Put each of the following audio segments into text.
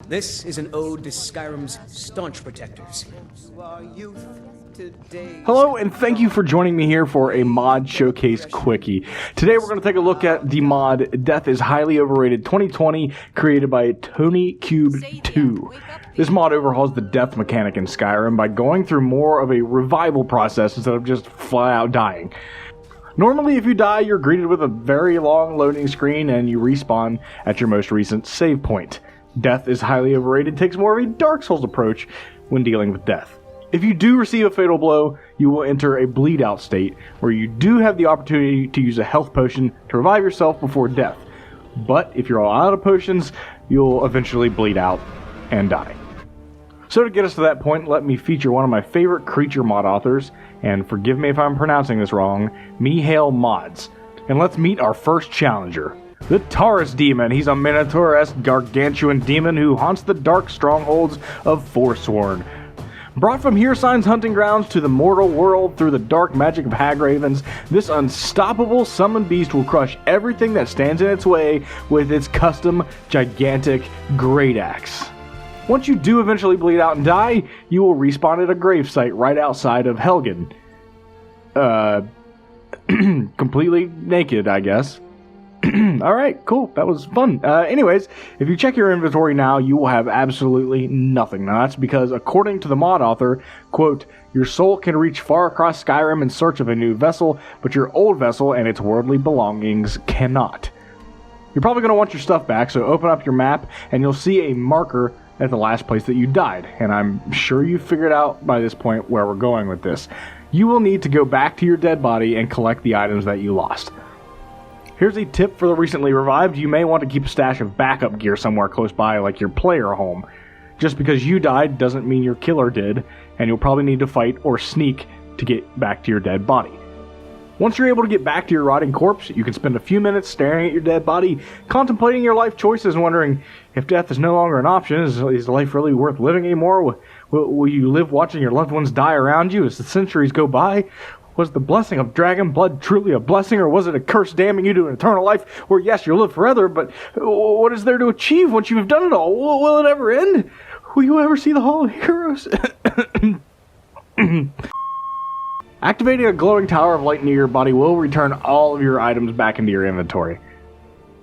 This is an ode to Skyrim's staunch protectors. Hello, and thank you for joining me here for a mod showcase quickie. Today we're going to take a look at the mod Death is Highly Overrated 2020, created by Tony Cube 2. This mod overhauls the death mechanic in Skyrim by going through more of a revival process instead of just flat out dying. Normally, if you die, you're greeted with a very long loading screen and you respawn at your most recent save point. Death is Highly Overrated takes more of a Dark Souls approach when dealing with death. If you do receive a fatal blow, you will enter a bleed out state, where you do have the opportunity to use a health potion to revive yourself before death. But if you're all out of potions, you'll eventually bleed out and die. So to get us to that point, let me feature one of my favorite creature mod authors, and forgive me if I'm pronouncing this wrong, Mihail Mods. And let's meet our first challenger. The Taurus Demon. He's a Minotaur-esque gargantuan demon who haunts the dark strongholds of Forsworn. Brought from Hircine's hunting grounds to the mortal world through the dark magic of Hagravens, this unstoppable summoned beast will crush everything that stands in its way with its custom, gigantic great axe. Once you do eventually bleed out and die, you will respawn at a gravesite right outside of Helgen. Completely naked, I guess. Alright, cool. That was fun. Anyways, if you check your inventory now, you will have absolutely nothing. Now, that's because, according to the mod author, quote, your soul can reach far across Skyrim in search of a new vessel, but your old vessel and its worldly belongings cannot. You're probably going to want your stuff back, so open up your map, and you'll see a marker at the last place that you died. And I'm sure you figured out by this point where we're going with this. You will need to go back to your dead body and collect the items that you lost. Here's a tip for the recently revived. You may want to keep a stash of backup gear somewhere close by, like your player home. Just because you died doesn't mean your killer did, and you'll probably need to fight or sneak to get back to your dead body. Once you're able to get back to your rotting corpse, you can spend a few minutes staring at your dead body, contemplating your life choices and wondering if death is no longer an option. Is life really worth living anymore? Will you live watching your loved ones die around you as the centuries go by? Was the blessing of dragon blood truly a blessing, or was it a curse damning you to an eternal life where, yes, you'll live forever, but what is there to achieve once you have done it all? Will it ever end? Will you ever see the Hall of Heroes? Activating a glowing tower of light near your body will return all of your items back into your inventory.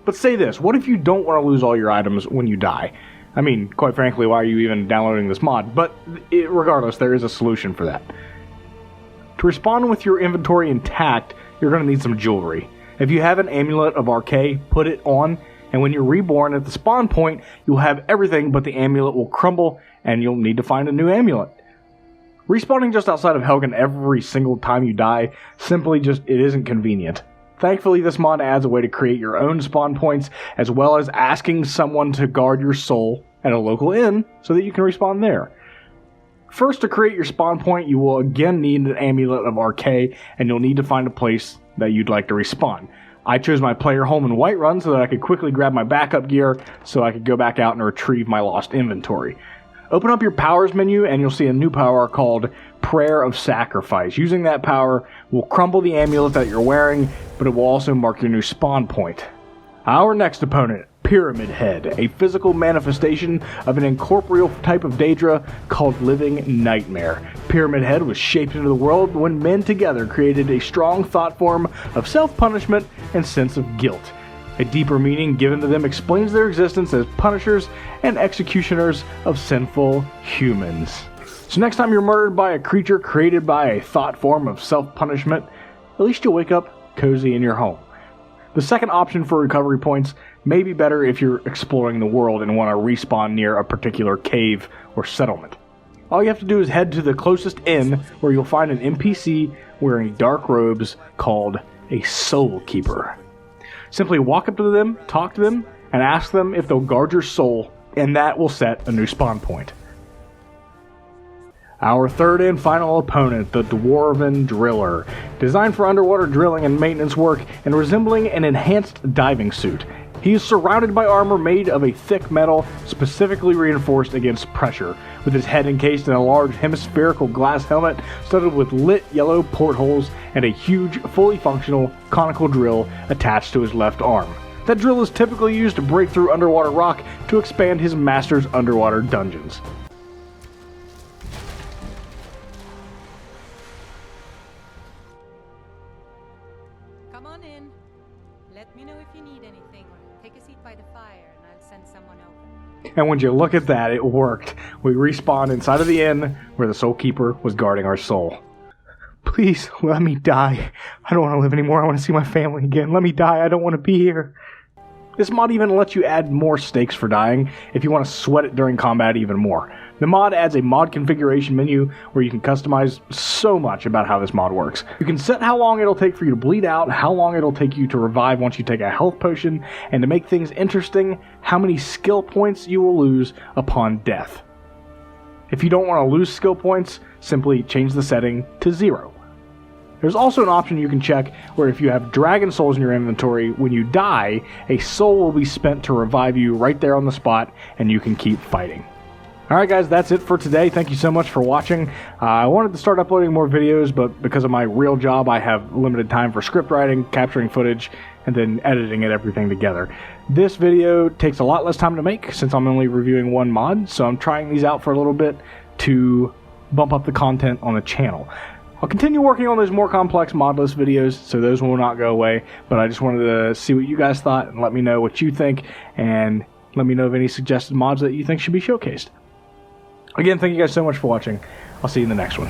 But say this, what if you don't want to lose all your items when you die? I mean, quite frankly, why are you even downloading this mod? But regardless, there is a solution for that. To respawn with your inventory intact, you're going to need some jewelry. If you have an amulet of Akray, put it on, and when you're reborn at the spawn point, you'll have everything, but the amulet will crumble, and you'll need to find a new amulet. Respawning just outside of Helgen every single time you die, it isn't convenient. Thankfully, this mod adds a way to create your own spawn points, as well as asking someone to guard your soul at a local inn, so that you can respawn there. First, to create your spawn point, you will again need an amulet of Akray, and you'll need to find a place that you'd like to respawn. I chose my player home in Whiterun so that I could quickly grab my backup gear so I could go back out and retrieve my lost inventory. Open up your powers menu and you'll see a new power called Prayer of Sacrifice. Using that power will crumble the amulet that you're wearing, but it will also mark your new spawn point. Our next opponent, Pyramid Head, a physical manifestation of an incorporeal type of Daedra called Living Nightmare. Pyramid Head was shaped into the world when men together created a strong thought form of self-punishment and sense of guilt. A deeper meaning given to them explains their existence as punishers and executioners of sinful humans. So next time you're murdered by a creature created by a thought form of self-punishment, at least you'll wake up cozy in your home. The second option for recovery points may be better if you're exploring the world and want to respawn near a particular cave or settlement. All you have to do is head to the closest inn, where you'll find an NPC wearing dark robes called a Soul Keeper. Simply walk up to them, talk to them, and ask them if they'll guard your soul, and that will set a new spawn point. Our third and final opponent, the Dwarven Driller. Designed for underwater drilling and maintenance work, and resembling an enhanced diving suit. He is surrounded by armor made of a thick metal, specifically reinforced against pressure, with his head encased in a large hemispherical glass helmet studded with lit yellow portholes and a huge, fully functional conical drill attached to his left arm. That drill is typically used to break through underwater rock to expand his master's underwater dungeons. Come on in. Let me know if you need anything, or take a seat by the fire and I'll send someone over. And when you look at that, it worked. We respawned inside of the inn where the Soul Keeper was guarding our soul. Please, let me die. I don't want to live anymore. I want to see my family again. Let me die. I don't want to be here. This mod even lets you add more stakes for dying if you want to sweat it during combat even more. The mod adds a mod configuration menu where you can customize so much about how this mod works. You can set how long it'll take for you to bleed out, how long it'll take you to revive once you take a health potion, and to make things interesting, how many skill points you will lose upon death. If you don't want to lose skill points, simply change the setting to 0. There's also an option you can check where if you have dragon souls in your inventory, when you die, a soul will be spent to revive you right there on the spot, and you can keep fighting. Alright guys, that's it for today. Thank you so much for watching. I wanted to start uploading more videos, but because of my real job, I have limited time for script writing, capturing footage, and then editing it everything together. This video takes a lot less time to make since I'm only reviewing one mod, so I'm trying these out for a little bit to bump up the content on the channel. I'll continue working on those more complex modless videos, so those will not go away, but I just wanted to see what you guys thought and let me know what you think, and let me know of any suggested mods that you think should be showcased. Again, thank you guys so much for watching. I'll see you in the next one.